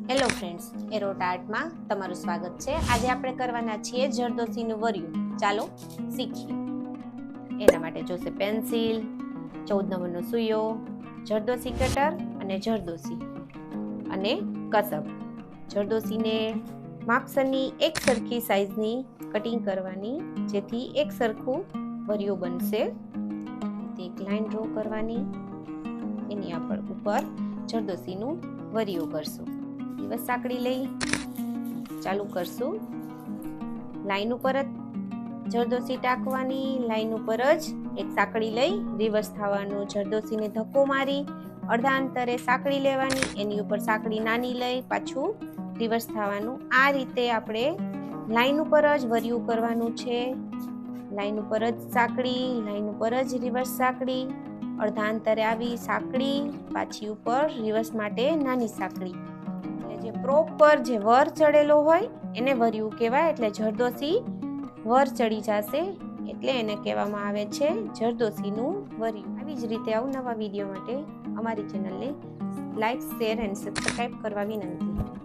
Hello friends, એરોટ આર્ટમાં તમારું સ્વાગત છે। આજે આપણે કરવાના છીએ જરદોશીનું વરિયું। ચાલો શીખીએ। એના માટે જોશે પેન્સિલ, 14 નંબરનો સુયો, જરદોશી કટર અને જરદોશી અને કસબ। જરદોશીને માપસરની એક સરખી સાઈઝની કટિંગ કરવાની, જેથી એક સરખું વરિયું બનશે। એક લાઈન ડ્રો કરવાની, એની ઉપર જરદોશીનું વરિયું કરશું। રિવર્સ સાંકળી લઈ ચાલુ કરશું। લાઈન ઉપર જ જરદોશી ટાંકવાની, લાઈન ઉપર જ એક સાંકળી લઈ રિવર્સ થવાનું। જરદોશીને ધક્કો મારી અડધા અંતરે સાંકળી લેવાની, એની ઉપર સાંકળી નાની લઈ પાછું રિવર્સ થવાનું। આ રીતે આપણે લાઈન ઉપર જ વરિયું કરવાનું છે। લાઈન ઉપર જ સાંકળી, લાઈન ઉપર જ રિવર્સ સાંકળી, અડધા અંતરે આવી સાંકળી, પાછી ઉપર રિવર્સ માટે નાની સાંકળી। જે પ્રોપર જે વર ચડેલો હોય એને વરિયું કહેવાય। એટલે જરદોશી વર ચડી જશે એટલે એને કહેવામાં આવે છે જરદોશીનું વરિયું। આવી જ રીતે અવનવા વિડીયો માટે અમારી ચેનલને લાઈક, શેર એન્ડ સબસ્ક્રાઈબ કરવા વિનંતી।